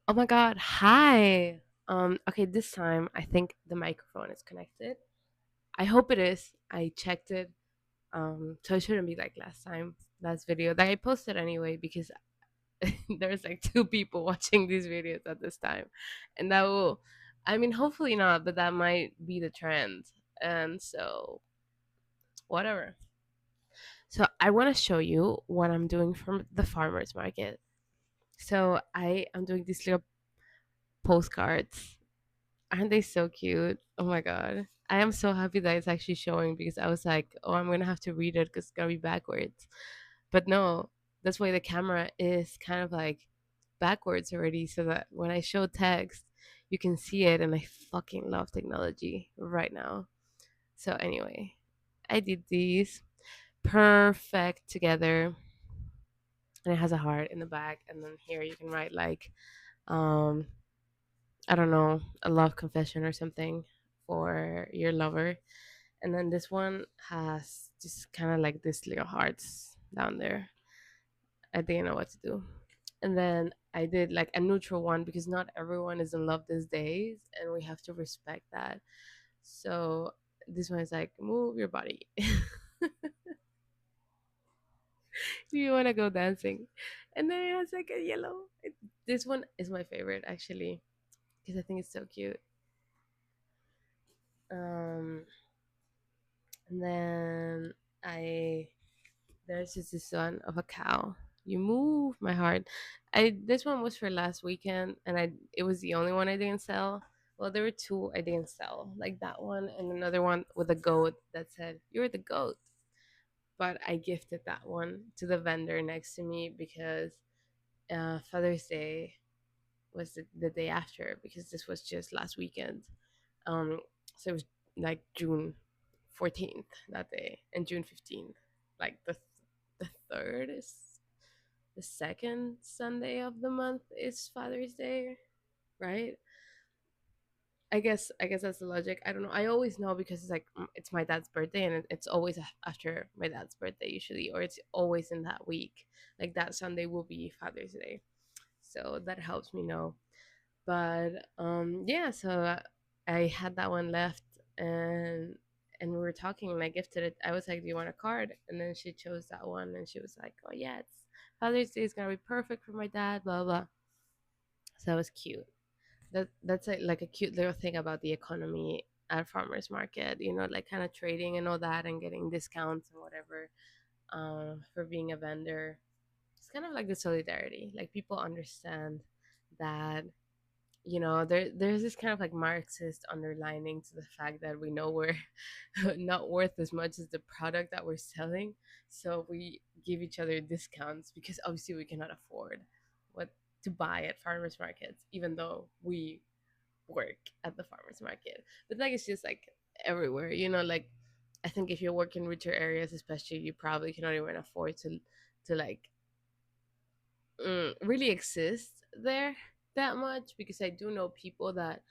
Oh my god, hi. Okay, this time I think the microphone is connected. I hope it is. I checked it. So it shouldn't be like last video that I posted anyway because there's like two people watching these videos at this time. And that will I mean hopefully not, but that might be the trend. And so whatever. So I want to show you what I'm doing from the farmers market. So I am doing these little postcards. Aren't they so cute? Oh my god. I am so happy that it's actually showing because I was like, oh, I'm gonna have to read it because it's gonna be backwards. But no, that's why the camera is kind of like backwards already so that when I show text, you can see it. And I fucking love technology right now. So, anyway, I did these perfect together. And it has a heart in the back. And then here you can write like, um, I don't know, a love confession or something for your lover. And then this one has just kind of like this little hearts down there. I didn't know what to do. And then I did like a neutral one because not everyone is in love these days and we have to respect that. So this one is like, move your body. Do you want to go dancing? And then it has like a yellow. This one is my favorite actually because I think it's so cute. Um, and then I there's just this one of a cow. You move my heart. I This one was for last weekend, and it was the only one I didn't sell. Well, there were two I didn't sell, like that one and another one with a goat that said "You're the goat." But I gifted that one to the vendor next to me because Father's Day was the day after because this was just last weekend. Um, so it was like June 14th that day and June 15th, like the third is the second Sunday of the month is Father's Day, right? I guess that's the logic. I don't know. I always know because it's like it's my dad's birthday and it's always after my dad's birthday usually, or it's always in that week. Like that Sunday will be Father's Day, so that helps me know. But yeah, so I had that one left and we were talking and I gifted it. I was like, do you want a card? And then she chose that one and she was like, oh yeah, it's Father's Day is gonna be perfect for my dad, blah blah. So that was cute. That's like a cute little thing about the economy at farmers market, like kind of trading and all that and getting discounts and whatever for being a vendor. It's kind of like the solidarity, like people understand that there's this kind of like Marxist underlining to the fact that we know we're not worth as much as the product that we're selling, so we give each other discounts because obviously we cannot afford what to buy at farmers markets, even though we work at the farmers market. But like it's just like everywhere, like I think if you work in richer areas especially, you probably cannot even afford to like really exist there that much, because I do know people that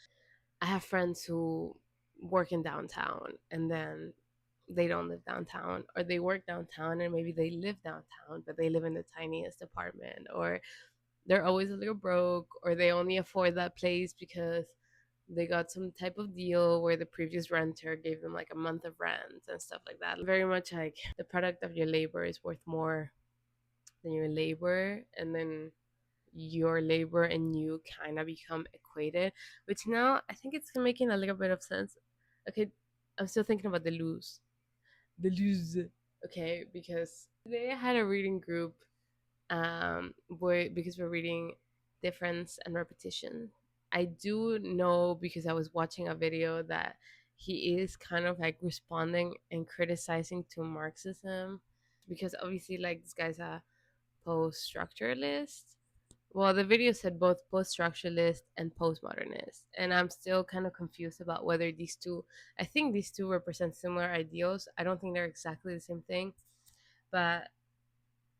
I have friends who work in downtown and then they don't live downtown, or they work downtown and maybe they live downtown but they live in the tiniest apartment, or they're always a little broke, or they only afford that place because they got some type of deal where the previous renter gave them like a month of rent and stuff like that. Very much like the product of your labor is worth more than your labor, and then your labor and you kind of become equated, which now I think it's making a little bit of sense. Okay, I'm still thinking about the lose. Okay, because today I had a reading group, because we're reading difference and repetition. I do know because I was watching a video that he is kind of like responding and criticizing to Marxism, because obviously like this guy's a post-structuralist. Well, the video said both post-structuralist and postmodernist, and I'm still kind of confused about whether these two. I think these two represent similar ideals. I don't think they're exactly the same thing, but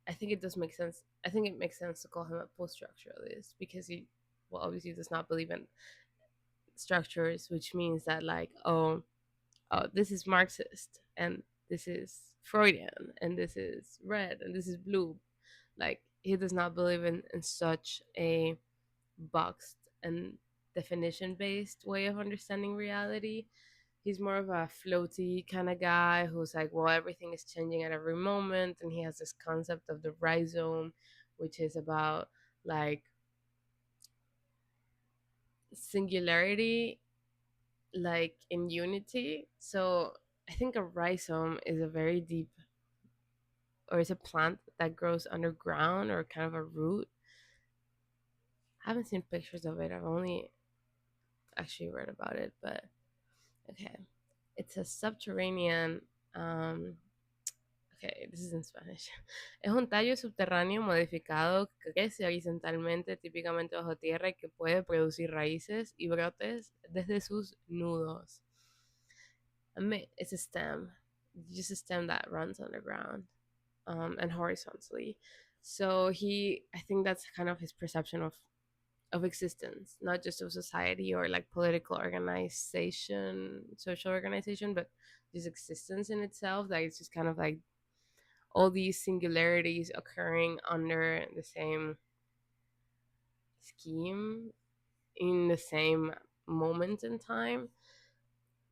I think it does make sense. I think it makes sense to call him a post-structuralist because he, well, obviously does not believe in structures, which means that like, oh, this is Marxist and this is Freudian and this is red and this is blue. Like he does not believe in such a boxed and definition based way of understanding reality. He's more of a floaty kind of guy who's like, well, everything is changing at every moment, and he has this concept of the rhizome, which is about like singularity, like in unity. So I think a rhizome is a very deep, or is a plant that grows underground, or kind of a root. I haven't seen pictures of it. I've only actually read about it, but okay. It's a subterranean. Um, okay, this is in Spanish. Es un tallo subterráneo modificado que crece horizontalmente, típicamente bajo tierra, y que puede producir raíces y brotes desde sus nudos. I mean, it's a stem, just a stem that runs underground, and horizontally. So I think that's kind of his perception of existence, not just of society or like political organization, social organization, but just existence in itself. Like it's just kind of like all these singularities occurring under the same scheme in the same moment in time.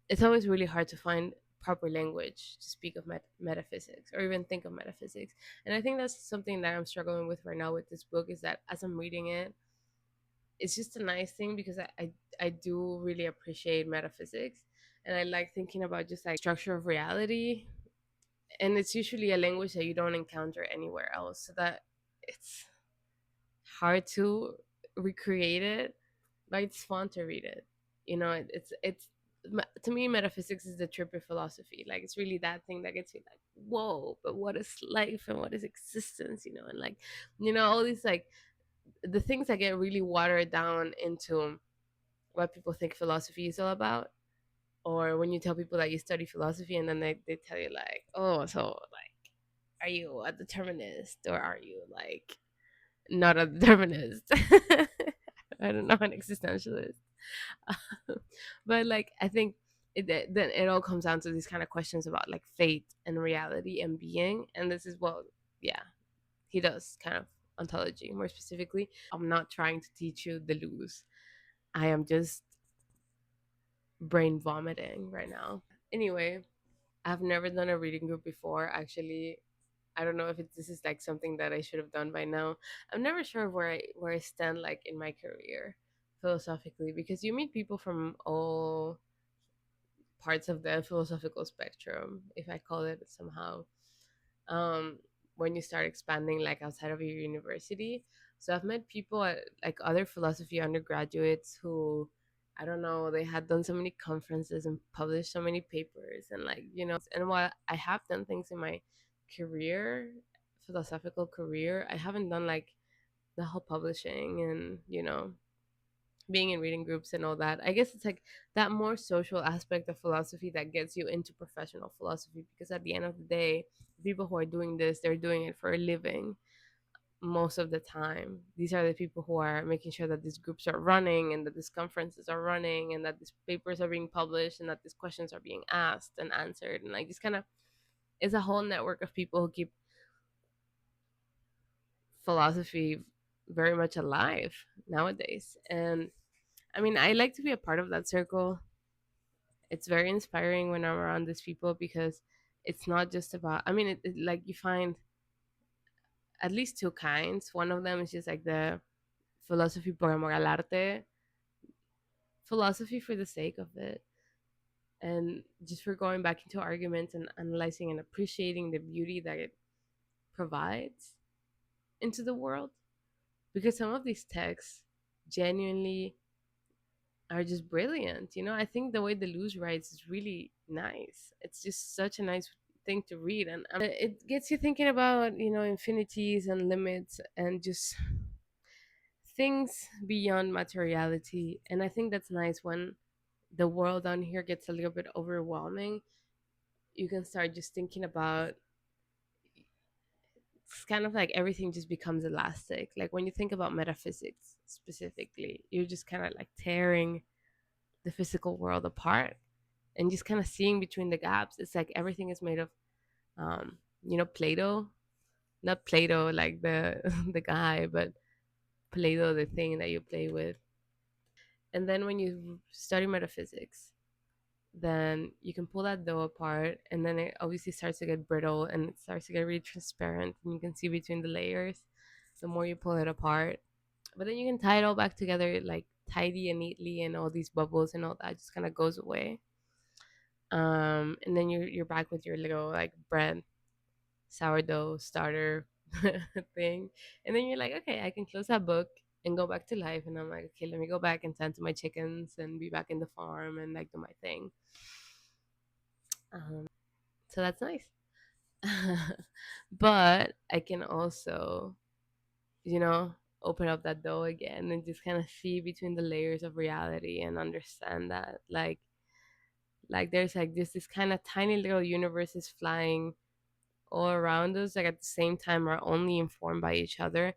It's always really hard to find proper language to speak of metaphysics or even think of metaphysics. And I think that's something that I'm struggling with right now with this book, is that as I'm reading it, it's just a nice thing because I do really appreciate metaphysics, and I like thinking about just like structure of reality, and it's usually a language that you don't encounter anywhere else, so that it's hard to recreate it, but it's fun to read it. You know, it's to me, metaphysics is the trip of philosophy. Like it's really that thing that gets you like, whoa, but what is life and what is existence? You know, and like, all these like the things that get really watered down into what people think philosophy is all about. Or when you tell people that you study philosophy, and then they tell you like, oh, so like, are you a determinist, or are you like not a determinist? I don't know, an existentialist. But like I think then it all comes down to these kind of questions about like fate and reality and being, and this is what, yeah, he does kind of ontology more specifically. I'm not trying to teach you the lose. I am just brain vomiting right now. Anyway, I've never done a reading group before. Actually, I don't know if this is like something that I should have done by now. I'm never sure where I stand like in my career philosophically, because you meet people from all parts of the philosophical spectrum, if I call it somehow, um, when you start expanding like outside of your university. So I've met people at like other philosophy undergraduates who, I don't know, they had done so many conferences and published so many papers, and like, and while I have done things in my career, philosophical career, I haven't done like the whole publishing and, being in reading groups and all that. I guess it's like that more social aspect of philosophy that gets you into professional philosophy, because at the end of the day, the people who are doing this, they're doing it for a living most of the time. These are the people who are making sure that these groups are running, and that these conferences are running, and that these papers are being published, and that these questions are being asked and answered, and like just kind of is a whole network of people who keep philosophy very much alive nowadays. And I mean, I like to be a part of that circle. It's very inspiring when I'm around these people, because it's not just about, I mean, like you find at least two kinds. One of them is just like the philosophy por amor al arte, philosophy for the sake of it, and just for going back into arguments and analyzing and appreciating the beauty that it provides into the world. Because some of these texts genuinely are just brilliant. I think the way Deleuze writes is really nice. It's just such a nice thing to read, and it gets you thinking about infinities and limits and just things beyond materiality. And I think that's nice when the world down here gets a little bit overwhelming. You can start just thinking about, it's kind of like everything just becomes elastic. Like when you think about metaphysics specifically, you're just kind of like tearing the physical world apart and just kind of seeing between the gaps. It's like everything is made of, Plato, not Plato like the the guy, but Plato, the thing that you play with. And then when you study metaphysics, then you can pull that dough apart, and then it obviously starts to get brittle and it starts to get really transparent, and you can see between the layers the more you pull it apart. But then you can tie it all back together like tidy and neatly, and all these bubbles and all that just kind of goes away. And then you're back with your little like bread sourdough starter thing. And then you're like, okay, I can close that book and go back to life. And I'm like, okay, let me go back and tend to my chickens and be back in the farm and like do my thing. So that's nice. But I can also, you know, open up that door again and just kind of see between the layers of reality and understand that like there's like this kind of tiny little universes flying all around us, like at the same time are only informed by each other,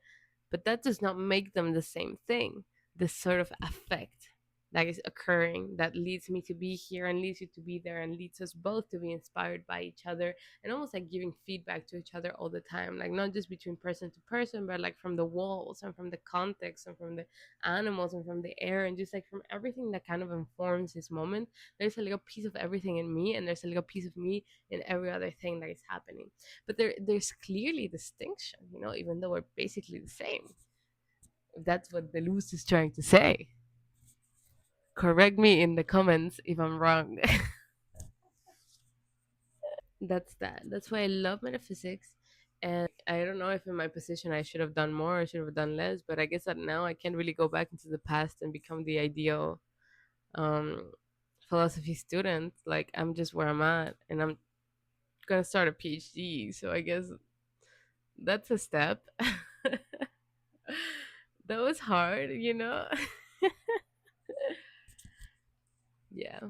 but that does not make them the same thing. This sort of effect that is occurring that leads me to be here and leads you to be there and leads us both to be inspired by each other, and almost like giving feedback to each other all the time, like not just between person to person, but like from the walls and from the context and from the animals and from the air and just like from everything that kind of informs this moment. There's a little piece of everything in me, and there's a little piece of me in every other thing that is happening. But there's clearly distinction, even though we're basically the same. If that's what Deleuze is trying to say. Correct me in the comments if I'm wrong. That's that. That's why I love metaphysics. And I don't know if in my position I should have done more or should have done less, but I guess that now I can't really go back into the past and become the ideal um, philosophy student. Like, I'm just where I'm at, and I'm gonna start a PhD. So I guess that's a step. That was hard. Yeah.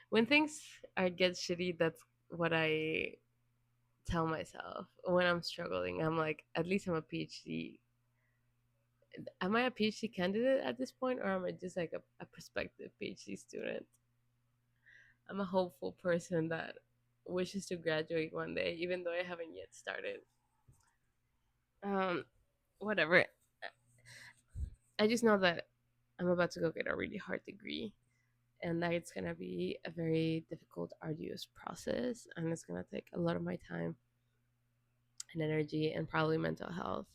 When things are get shitty, that's what I tell myself. When I'm struggling, I'm like, at least I'm a PhD. Am I a PhD candidate at this point, or am I just like a prospective PhD student? I'm a hopeful person that wishes to graduate one day, even though I haven't yet started. Um, Whatever. I just know that I'm about to go get a really hard degree, and that it's gonna be a very difficult, arduous process, and it's gonna take a lot of my time and energy and probably mental health.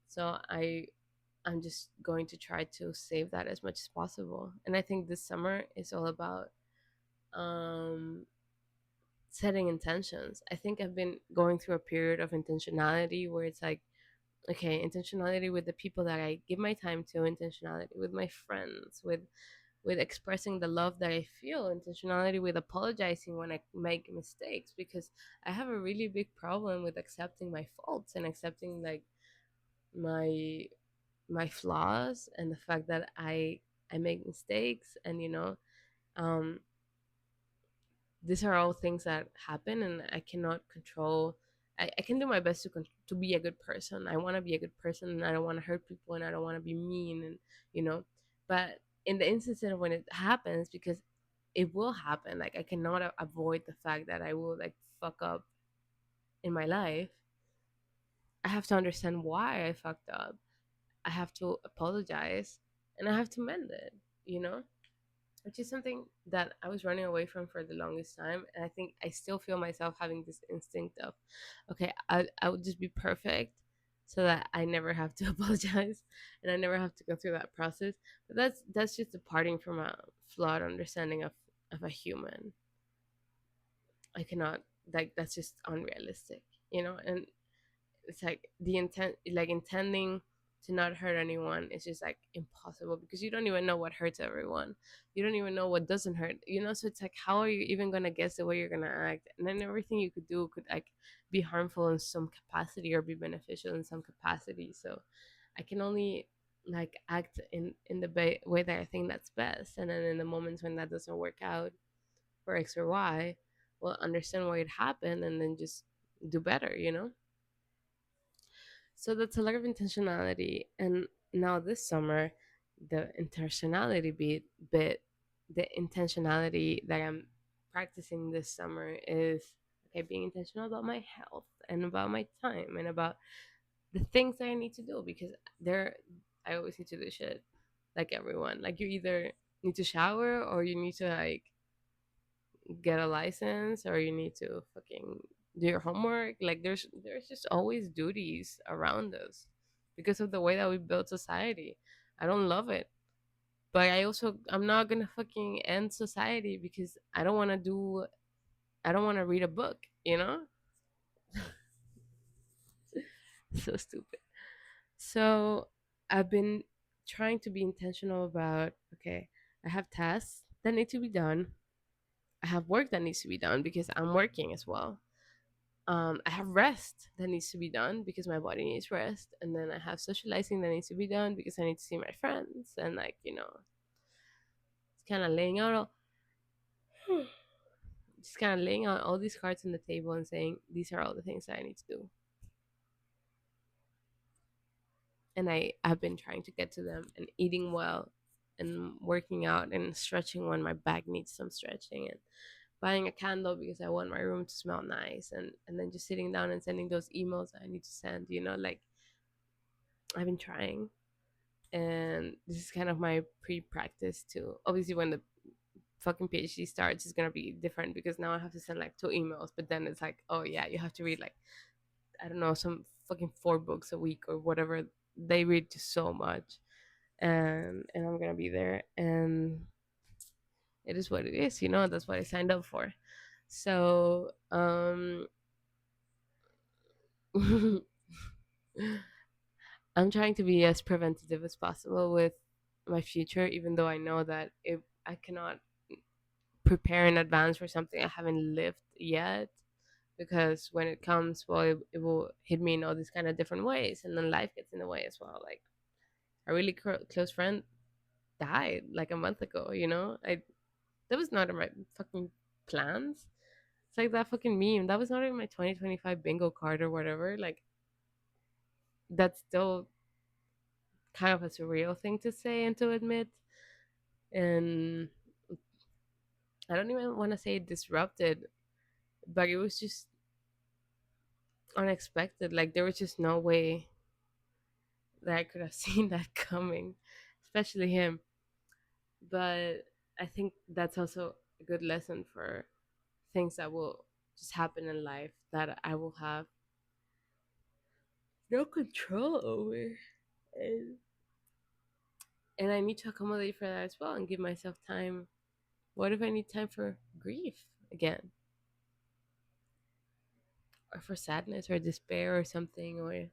So I'm just going to try to save that as much as possible. And I think this summer is all about um setting intentions. I think I've been going through a period of intentionality where it's like, okay, intentionality with the people that I give my time to, intentionality with my friends, with expressing the love that I feel, intentionality with apologizing when I make mistakes, because I have a really big problem with accepting my faults and accepting like my my flaws and the fact that I make mistakes, and um these are all things that happen, and I cannot control. I can do my best to be a good person. I want to be a good person, and I don't want to hurt people, and I don't want to be mean, and you know but in the instance of when it happens, because it will happen, like I cannot avoid the fact that I will like fuck up in my life. I have to understand why I fucked up. I have to apologize, and I have to mend it, you know? Which is something that I was running away from for the longest time. And I think I still feel myself having this instinct of, okay, I would just be perfect so that I never have to apologize and I never have to go through that process. But that's just departing from a flawed understanding of a human. I cannot, like, that's just unrealistic. And it's like the intent, like intending to not hurt anyone is just like impossible, because you don't even know what hurts everyone. You don't even know what doesn't hurt. So it's like, how are you even gonna guess the way you're gonna act? And then everything you could do could like be harmful in some capacity or be beneficial in some capacity. So I can only like act in the way that I think that's best, and then in the moments when that doesn't work out for X or Y, well, understand why it happened and then just do better. So that's a lot of intentionality. And now this summer, the intentionality bit, the intentionality that I'm practicing this summer is, okay, being intentional about my health and about my time and about the things that I need to do, because there I always need to do shit like everyone. Like you either need to shower or you need to like get a license or you need to fucking do your homework. Like there's just always duties around us because of the way that we build society. I don't love it. But I'm not gonna fucking end society because I don't wanna read a book, you know? So stupid. So I've been trying to be intentional about okay, I have tasks that need to be done. I have work that needs to be done because I'm working as well. I have rest that needs to be done because my body needs rest, and then I have socializing that needs to be done because I need to see my friends, and like it's kind of laying out all, just kind of laying out all these cards on the table and saying these are all the things that I need to do, and I've been trying to get to them and eating well, and working out and stretching when my back needs some stretching, and buying a candle because I want my room to smell nice, and then just sitting down and sending those emails that I need to send. Like I've been trying, and this is kind of my pre-practice too. Obviously, when the fucking PhD starts, it's gonna be different because now I have to send like 2 emails. But then it's like, oh yeah, you have to read like I don't know some fucking 4 books a week or whatever. They read just so much, and I'm gonna be there, and it is what it is. That's what I signed up for. So I'm trying to be as preventative as possible with my future, even though I know that if I cannot prepare in advance for something I haven't lived yet, because when it comes, well, it will hit me in all these kind of different ways, and then life gets in the way as well. Like a really close friend died like a month ago. I that was not in my fucking plans. It's like that fucking meme. That was not in my 2025 bingo card or whatever. Like that's still kind of a surreal thing to say and to admit. And I don't even want to say disrupted, but it was just unexpected. Like there was just no way that I could have seen that coming, especially him. But I think that's also a good lesson for things that will just happen in life that I will have no control over. And, and I need to accommodate for that as well and give myself time. What if I need time for grief again? Or for sadness or despair or something? Or, you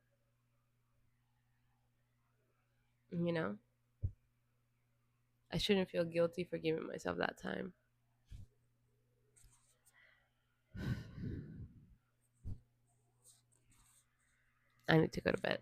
know, I shouldn't feel guilty for giving myself that time. I need to go to bed.